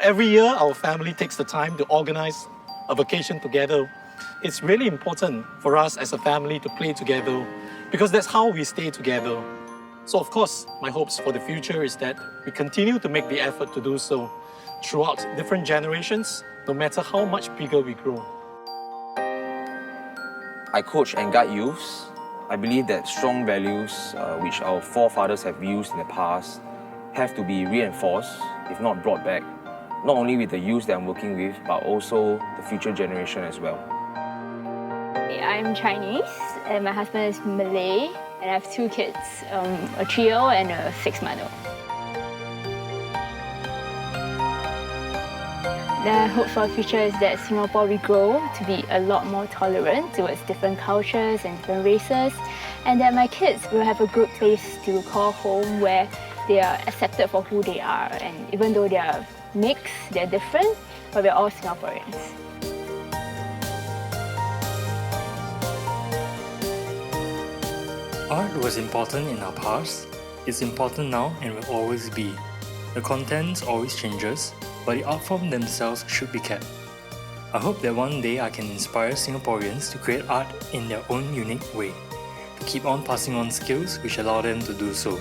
Every year, our family takes the time to organize a vacation together. It's really important for us as a family to play together because that's how we stay together. So of course, my hopes for the future is that we continue to make the effort to do so throughout different generations, no matter how much bigger we grow. I coach and guide youths. I believe that strong values which our forefathers have used in the past have to be reinforced, if not brought back, not only with the youth that I'm working with, but also the future generation as well. I'm Chinese and my husband is Malay and I have 2 kids, a 3-year-old and a 6-month-old. The hope for the future is that Singapore will grow to be a lot more tolerant towards different cultures and different races, and that my kids will have a good place to call home where they are accepted for who they are, and even though they are mixed, they're different, but we're all Singaporeans. Art was important in our past, it's important now and will always be. The content always changes, but the art form themselves should be kept. I hope that one day I can inspire Singaporeans to create art in their own unique way, to keep on passing on skills which allow them to do so.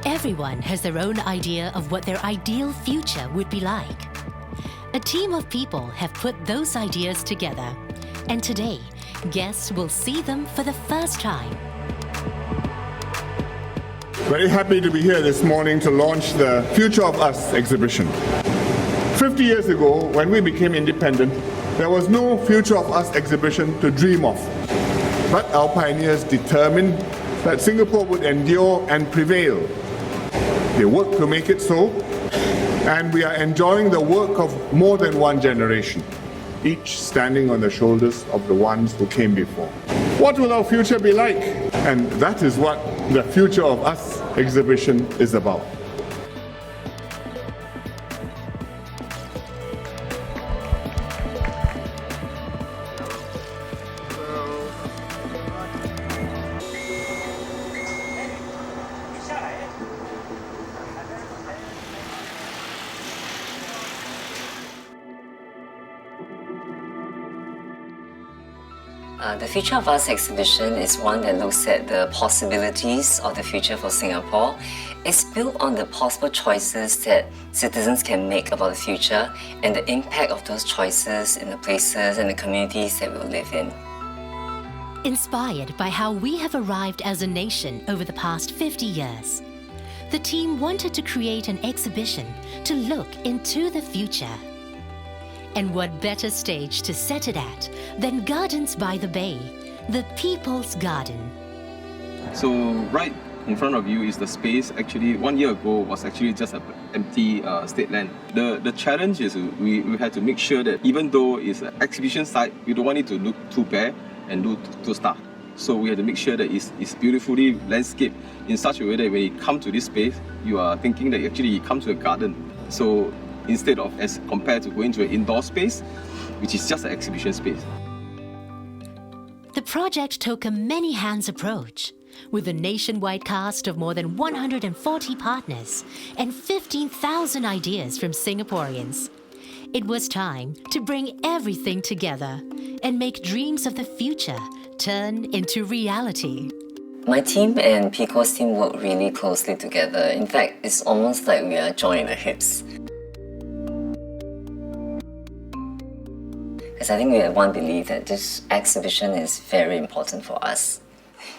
Everyone has their own idea of what their ideal future would be like. A team of people have put those ideas together, and today, guests will see them for the first time. Very happy to be here this morning to launch the Future of Us exhibition. 50 years ago, when we became independent, there was no Future of Us exhibition to dream of. But our pioneers determined that Singapore would endure and prevail. They worked to make it so, and we are enjoying the work of more than one generation, each standing on the shoulders of the ones who came before. What will our future be like? And that is what the Future of Us exhibition is about. The Future of Us exhibition is one that looks at the possibilities of the future for Singapore. It's built on the possible choices that citizens can make about the future and the impact of those choices in the places and the communities that we'll live in. Inspired by how we have arrived as a nation over the past 50 years, the team wanted to create an exhibition to look into the future. And what better stage to set it at than Gardens by the Bay, the People's Garden. So right in front of you is the space. Actually, 1 year ago was actually just an empty state land. The challenge is we had to make sure that even though it's an exhibition site, we don't want it to look too bare and look too stark. So we had to make sure that it's beautifully landscaped in such a way that when you come to this space, you are thinking that actually you come to a garden. So instead of as compared to going to an indoor space, which is just an exhibition space. The project took a many-hands approach, with a nationwide cast of more than 140 partners and 15,000 ideas from Singaporeans. It was time to bring everything together and make dreams of the future turn into reality. My team and Pico's team work really closely together. In fact, it's almost like we are joined at the hips. Because I think we have one belief that this exhibition is very important for us.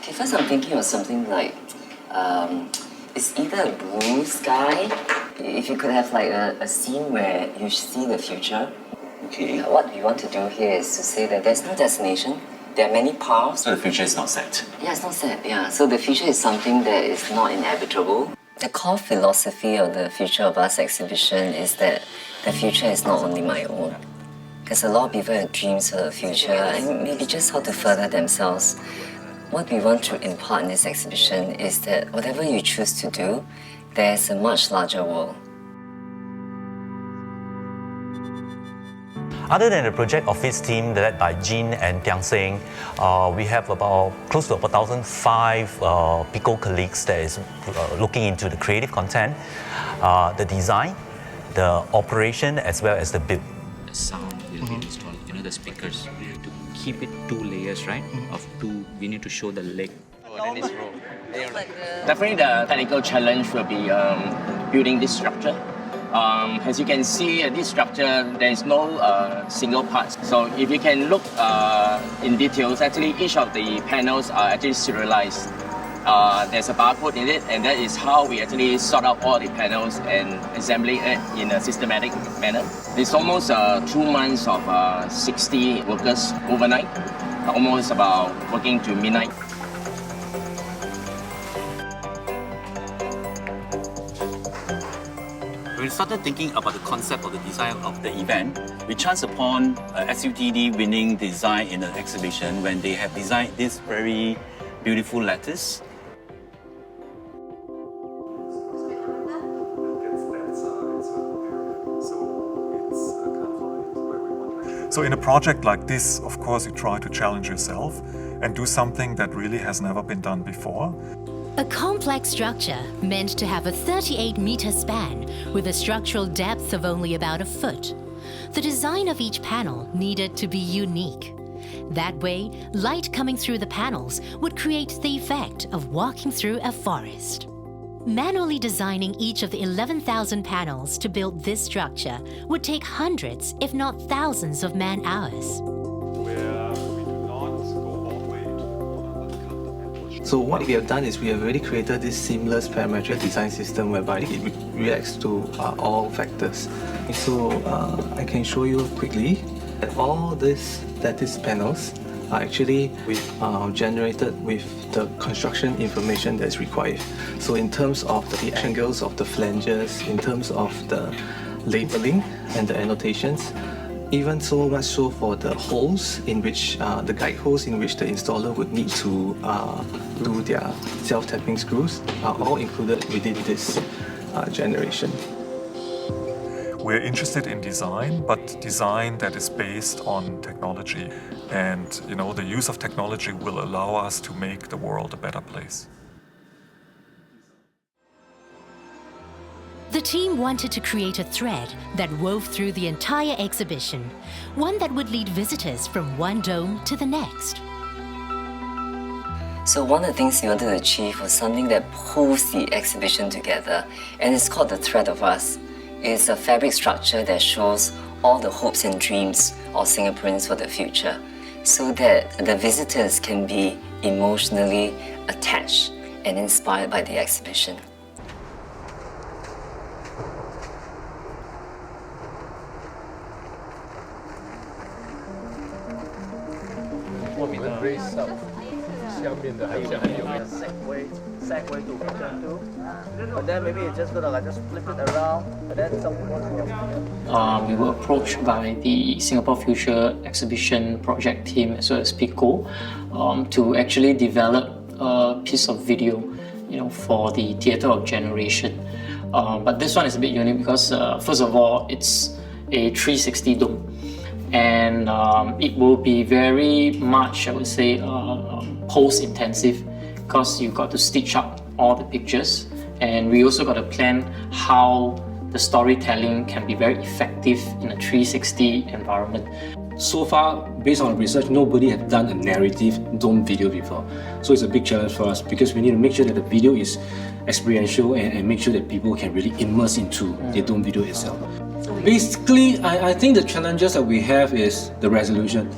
Okay, first I'm thinking of something like, it's either a blue sky, if you could have like a scene where you see the future. Okay. What we want to do here is to say that there's no destination, there are many paths. So the future is not set? Yeah, it's not set, yeah. So the future is something that is not inevitable. The core philosophy of the Future of Us exhibition is that the future is not only my own. Because a lot of people have dreams for the future and maybe just how to further themselves. What we want to impart in this exhibition is that whatever you choose to do, there's a much larger world. Other than the project office team led by Jean and Tiang Seng, we have about close to 1,005 Pico colleagues that is looking into the creative content, the design, the operation, as well as the build. The sound will be installed, the speakers. To keep it 2 layers, right? Of 2, we need to show the leg. Definitely the technical challenge will be building this structure. As you can see, this structure, there is no single parts. So if you can look in details, actually each of the panels are actually serialized. There's a barcode in it, and that is how we actually sort out all the panels and assembling it in a systematic manner. It's almost 2 months of 60 workers overnight, almost about working to midnight. When we started thinking about the concept of the design of the event, we chanced upon SUTD winning design in an exhibition when they have designed this very beautiful lattice. So in a project like this, of course, you try to challenge yourself and do something that really has never been done before. A complex structure meant to have a 38-meter span with a structural depth of only about a foot. The design of each panel needed to be unique. That way, light coming through the panels would create the effect of walking through a forest. Manually designing each of the 11,000 panels to build this structure would take hundreds, if not thousands, of man-hours. So what we have done is we have already created this seamless parametric design system whereby it reacts to all factors. So I can show you quickly that all these lattice panels are actually generated with the construction information that is required. So in terms of the angles of the flanges, in terms of the labeling and the annotations, even so much so for the holes in which, the guide holes in which the installer would need to do their self-tapping screws are all included within this generation. We're interested in design, but design that is based on technology. And the use of technology will allow us to make the world a better place. The team wanted to create a thread that wove through the entire exhibition, one that would lead visitors from one dome to the next. So one of the things we wanted to achieve was something that pulls the exhibition together, and it's called the Thread of Us. It's a fabric structure that shows all the hopes and dreams of Singaporeans for the future, so that the visitors can be emotionally attached and inspired by the exhibition. Segway to version 2, and then maybe you're just gonna just flip it around, and then someone. We were approached by the Singapore Future Exhibition project team as well as Pico to actually develop a piece of video, for the Theatre of Generation. But this one is a bit unique because first of all, it's a 360 dome, and it will be very much, I would say, post-intensive, because you've got to stitch up all the pictures, and we also got to plan how the storytelling can be very effective in a 360 environment. So far, based on research, nobody has done a narrative dome video before. So it's a big challenge for us because we need to make sure that the video is experiential and make sure that people can really immerse into the dome video itself. Basically, I think the challenges that we have is the resolution.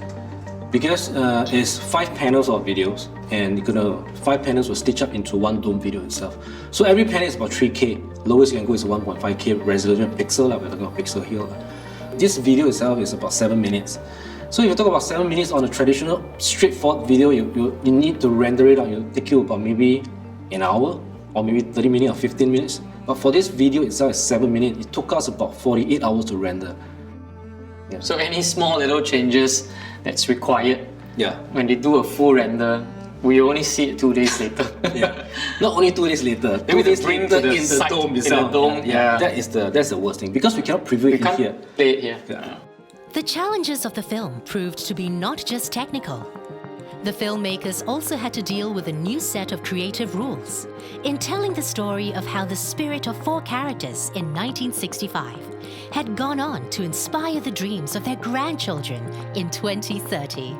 Because it's 5 panels of videos, and 5 panels will stitch up into one dome video itself. So every panel is about 3K. Lowest you can go is 1.5K resolution pixel, we're talking about pixel here. This video itself is about 7 minutes. So if you talk about 7 minutes on a traditional, straightforward video, you need to render it out. It'll take you about maybe an hour, or maybe 30 minutes or 15 minutes. But for this video itself, it's 7 minutes. It took us about 48 hours to render. Yeah. So any small little changes that's required, yeah, when they do a full render, we only see it 2 days later. Yeah, not only 2 days later, 2 days later in the dome itself. Yeah. That's the worst thing because we cannot preview it here. Play it here. Yeah. The challenges of the film proved to be not just technical. The filmmakers also had to deal with a new set of creative rules in telling the story of how the spirit of 4 characters in 1965 had gone on to inspire the dreams of their grandchildren in 2030.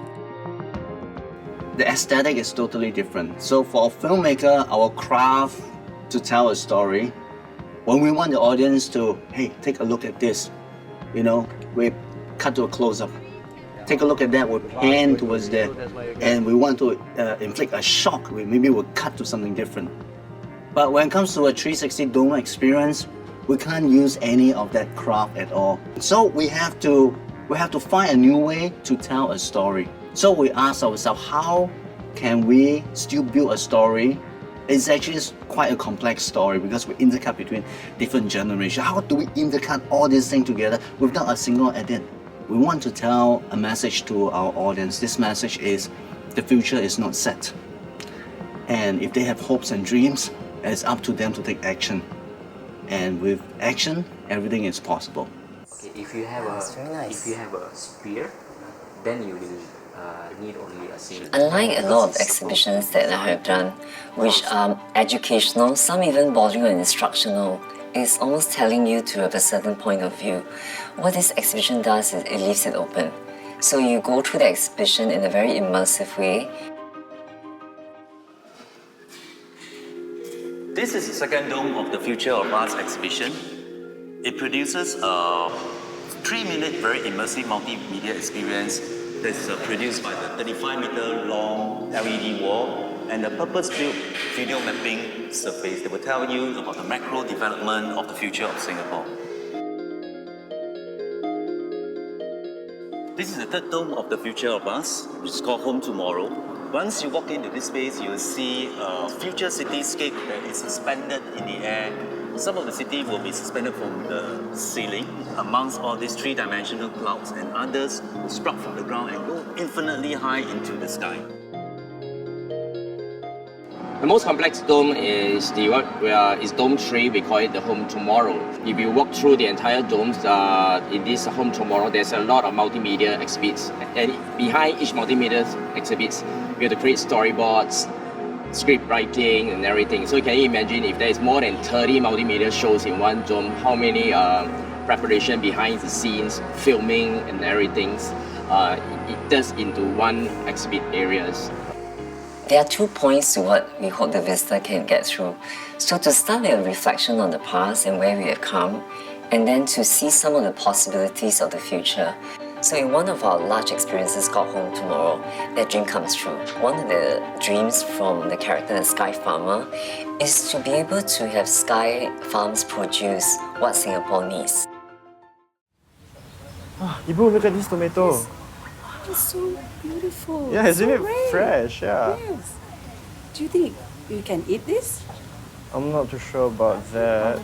The aesthetic is totally different. So for a filmmaker, our craft to tell a story, when we want the audience to, hey, take a look at this, you know, we cut to a close-up. Take a look at that, we pan towards there, and we want to inflict a shock, maybe we'll cut to something different. But when it comes to a 360 dome experience, we can't use any of that craft at all. So we have to find a new way to tell a story. So we ask ourselves, how can we still build a story? It's actually quite a complex story because we intercut between different generations. How do we intercut all these things together without a single edit? We want to tell a message to our audience. This message is the future is not set. And if they have hopes and dreams, it's up to them to take action. And with action, everything is possible. Okay, if you have a spear, then you will need only a single. Unlike a lot of exhibitions that I have done, which are educational, some even bordering on instructional, it's almost telling you to have a certain point of view. What this exhibition does is it leaves it open. So you go through the exhibition in a very immersive way. This is the second dome of the Future of Arts exhibition. It produces a 3-minute very immersive multimedia experience that's produced by the 35-meter long LED wall and a purpose-built video mapping surface that will tell you about the macro development of the future of Singapore. This is the third dome of the Future of Us, which is called Home Tomorrow. Once you walk into this space, you will see a future cityscape that is suspended in the air. Some of the city will be suspended from the ceiling amongst all these 3-dimensional clouds, and others will sprout from the ground and go infinitely high into the sky. The most complex dome is Dome 3, we call it the Home Tomorrow. If you walk through the entire domes in this Home Tomorrow, there's a lot of multimedia exhibits. And behind each multimedia exhibits, we have to create storyboards, script writing and everything. So you can imagine if there is more than 30 multimedia shows in one dome, how many preparation behind the scenes, filming and everything, it does into one exhibit areas. There are 2 points to what we hope the visitor can get through. So to start with a reflection on the past and where we have come, and then to see some of the possibilities of the future. So in one of our large experiences called Home Tomorrow, that dream comes true. One of the dreams from the character, the Sky Farmer, is to be able to have Sky Farms produce what Singapore needs. Ibu, look at this tomato. It's so beautiful. Yeah, isn't so it red. fresh? Yeah. Yes. Do you think you can eat this? I'm not too sure about that.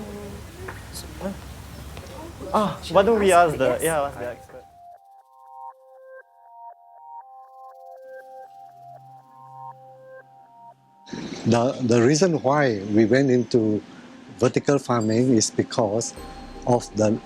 Why don't we ask the ask the expert? The reason why we went into vertical farming is because of the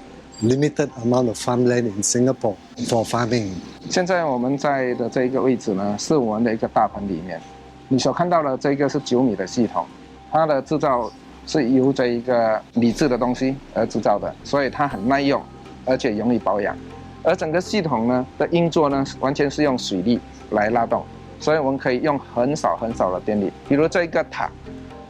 limited amount of farmland in Singapore for farming. 现在我们在的这一个位置呢，是我们的一个大棚里面。你所看到的这个是9米的系统，它的制造是由这一个铝制的东西而制造的，所以它很耐用，而且容易保养。而整个系统呢的运作呢，完全是用水力来拉动，所以我们可以用很少的电力。比如这个塔，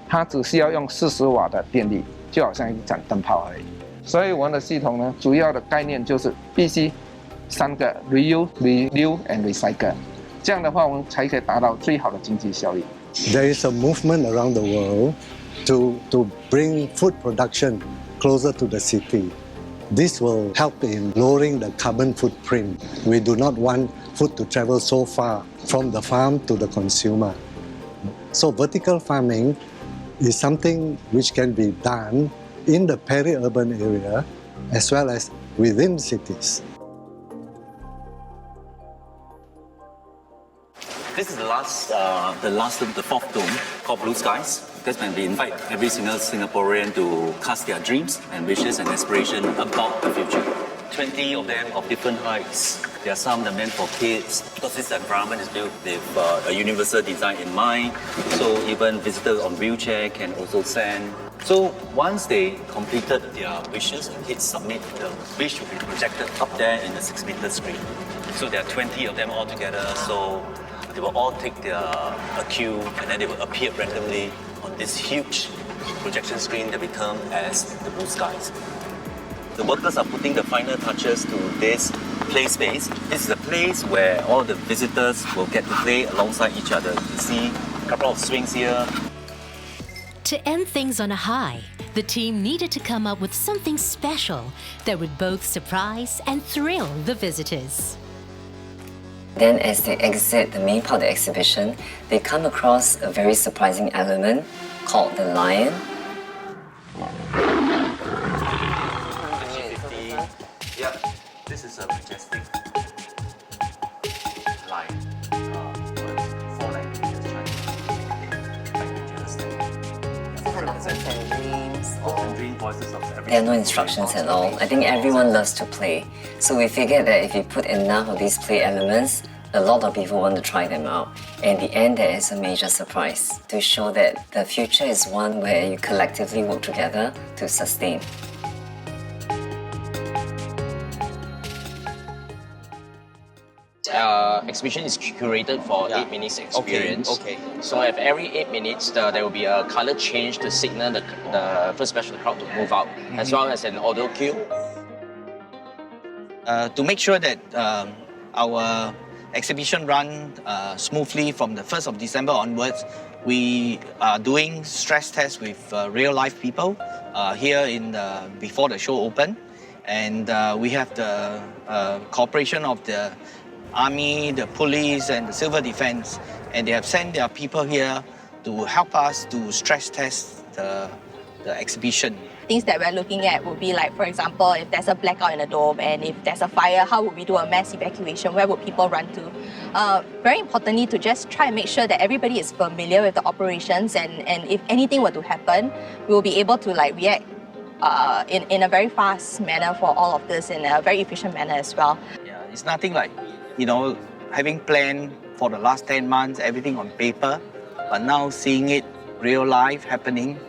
它只需要用40瓦的电力，就好像一盏灯泡而已。所以我们的系统呢，主要的概念就是必须3个 reuse、renew and recycle， 这样的话我们才可以达到最好的经济效益。There is a movement around the world to bring food production closer to the city. This will help in lowering the carbon footprint. We do not want food to travel so far from the farm to the consumer. So vertical farming is something which can be done in the peri-urban area as well as within cities. This is the fourth dome called Blue Skies. That's when we invite every single Singaporean to cast their dreams and wishes and aspirations about the future. 20 of them of different heights. There are some that are meant for kids because this environment is built with a universal design in mind. So even visitors on wheelchair can also stand. So once they completed their wishes, the kids submit the wish to be projected up there in the 6-meter screen. So there are 20 of them all together. So they will all take a cue and then they will appear randomly on this huge projection screen that we term as the blue skies. The workers are putting the final touches to this play space. This is a place where all the visitors will get to play alongside each other. You see a couple of swings here. To end things on a high, the team needed to come up with something special that would both surprise and thrill the visitors. Then as they exit the main part of the exhibition, they come across a very surprising element called the lion. Yep, this is a majestic lion. 4 languages, There are no instructions at all. I think everyone loves to play. So we figured that if you put enough of these play elements, a lot of people want to try them out. And in the end, there is a major surprise to show that the future is one where you collectively work together to sustain. Exhibition is curated for 8 minutes experience. Okay. So at every 8 minutes, there will be a color change to signal the first batch of the crowd to move out, as well as an audio cue. To make sure that our exhibition run smoothly from the 1st of December onwards, we are doing stress tests with real life people here before the show open. And we have the cooperation of the Army, the police and the Civil Defense, and they have sent their people here to help us to stress test the exhibition. Things that we're looking at would be like, for example, if there's a blackout in the dome and if there's a fire, how would we do a mass evacuation? Where would people run to? Very importantly, to just try and make sure that everybody is familiar with the operations and if anything were to happen, we will be able to react in a very fast manner for all of this, in a very efficient manner as well. Yeah, it's nothing like, having planned for the last 10 months, everything on paper, but now seeing it real life happening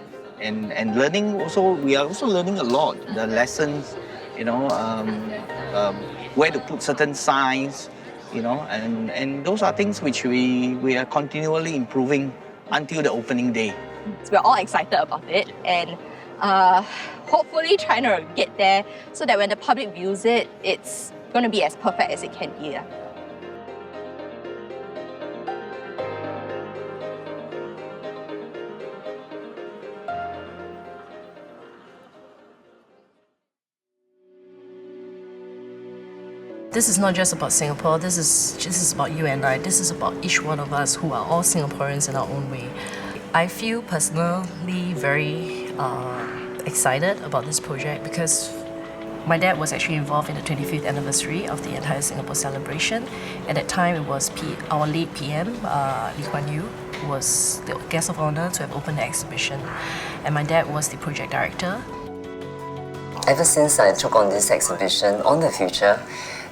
and learning also, we are also learning a lot. The lessons, where to put certain signs, and those are things which we are continually improving until the opening day. So we're all excited about it and hopefully trying to get there so that when the public views it, it's going to be as perfect as it can be. This is not just about Singapore, this is about you and I. This is about each one of us who are all Singaporeans in our own way. I feel personally very excited about this project because my dad was actually involved in the 25th anniversary of the entire Singapore celebration. At that time, it was our late PM, Lee Kuan Yew, who was the guest of honor to have opened the exhibition. And my dad was the project director. Ever since I took on this exhibition on the future,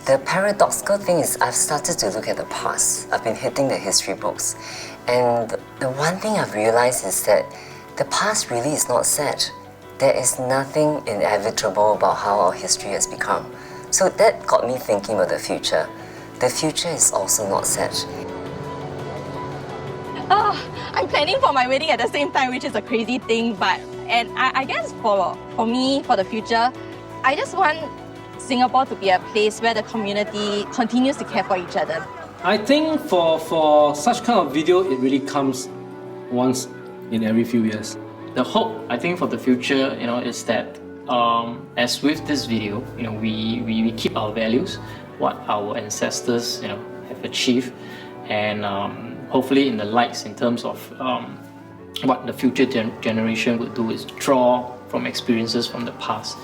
the paradoxical thing is I've started to look at the past. I've been hitting the history books. And the one thing I've realized is that the past really is not set. There is nothing inevitable about how our history has become. So that got me thinking about the future. The future is also not set. I'm planning for my wedding at the same time, which is a crazy thing, and I guess for me, for the future, I just want Singapore to be a place where the community continues to care for each other. I think for such kind of video, it really comes once in every few years. The hope, I think, for the future, is that as with this video, we keep our values, what our ancestors, have achieved, and hopefully in the lights in terms of what the future generation would do is draw from experiences from the past.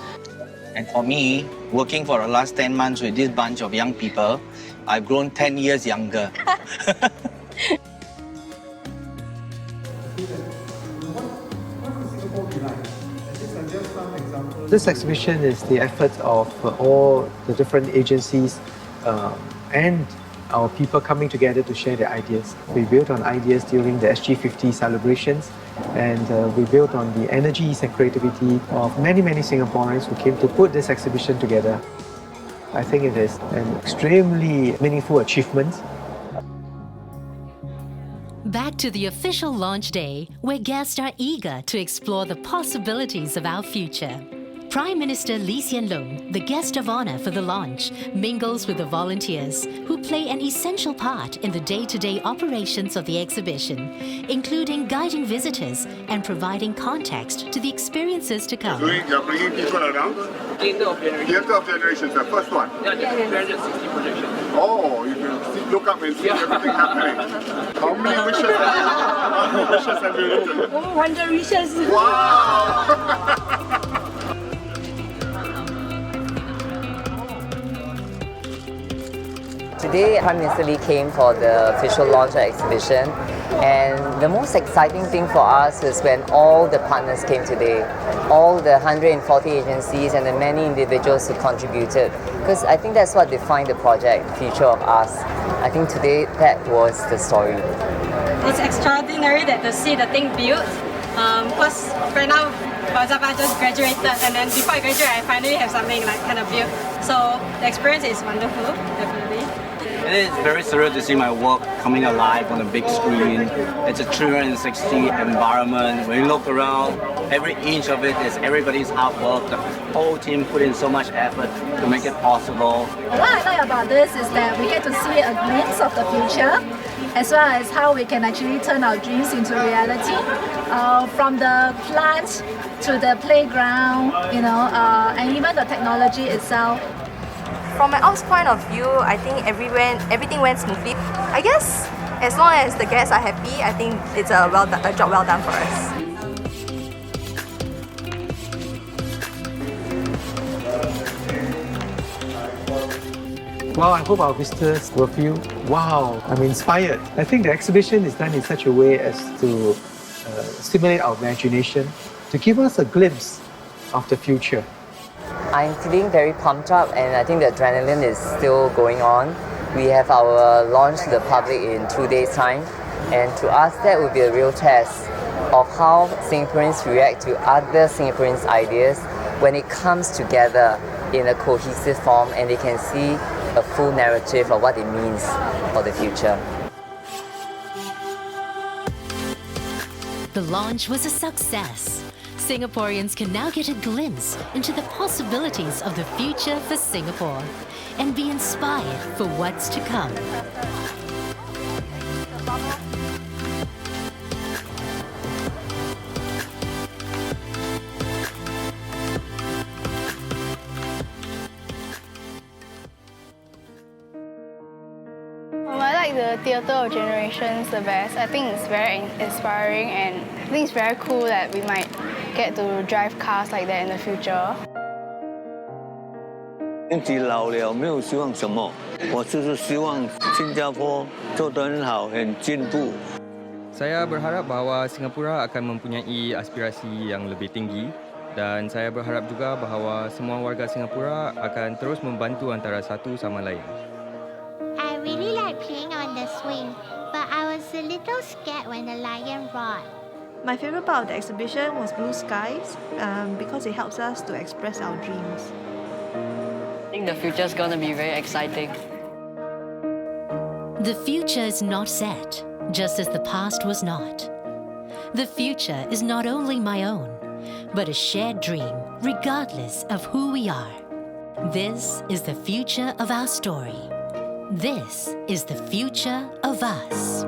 And for me, working for the last 10 months with this bunch of young people, I've grown 10 years younger. What could Singapore be like? I just suggest some examples. This exhibition is the effort of all the different agencies and our people coming together to share their ideas. We built on ideas during the SG50 celebrations, and we built on the energies and creativity of many Singaporeans who came to put this exhibition together. I think it is an extremely meaningful achievement. Back to the official launch day, where guests are eager to explore the possibilities of our future. Prime Minister Lee Hsien Loong, the guest of honor for the launch, mingles with the volunteers who play an essential part in the day-to-day operations of the exhibition, including guiding visitors and providing context to the experiences to come. You're bringing people around? Theater of Generations. Theater of Generations, the first one. Yeah, there's 360 projections. Oh, you can look up and see everything happening. How many wishes have you? How many wishes have you written? 100 wishes. Wow! Today, Prime Minister Lee came for the official launch of the exhibition, and the most exciting thing for us is when all the partners came today, all the 140 agencies and the many individuals who contributed, because I think that's what defined the project, Future of Us. I think today that was the story. It's extraordinary that to see the thing built, because right now, for example, I just graduated, and then before I graduate, I finally have something like kind of built. So the experience is wonderful, definitely. It is very surreal to see my work coming alive on a big screen. It's a 360 environment. When you look around, every inch of it is everybody's hard work. The whole team put in so much effort to make it possible. What I like about this is that we get to see a glimpse of the future, as well as how we can actually turn our dreams into reality. From the plant to the playground, and even the technology itself. From my ops point of view, I think everything went smoothly. I guess as long as the guests are happy, I think it's a job well done for us. Well, I hope our visitors will feel, wow, I'm inspired. I think the exhibition is done in such a way as to stimulate our imagination, to give us a glimpse of the future. I'm feeling very pumped up, and I think the adrenaline is still going on. We have our launch to the public in 2 days' time, and to us that would be a real test of how Singaporeans react to other Singaporeans' ideas when it comes together in a cohesive form and they can see a full narrative of what it means for the future. The launch was a success. Singaporeans can now get a glimpse into the possibilities of the future for Singapore and be inspired for what's to come. I like the Theatre of Generations the best. I think it's very inspiring, and I think it's very cool that we might get to drive cars like that in the future. 年纪老了，没有希望什么，我就是希望新加坡做得很好，很进步。 Saya berharap bahawa Singapura akan mempunyai aspirasi yang lebih tinggi, dan saya berharap juga bahawa semua warga Singapura akan terus membantu antara satu sama lain. I really like playing on the swing, but I was a little scared when the lion roared. My favorite part of the exhibition was blue skies because it helps us to express our dreams. I think the future is going to be very exciting. The future is not set, just as the past was not. The future is not only my own, but a shared dream, regardless of who we are. This is the future of our story. This is the future of us.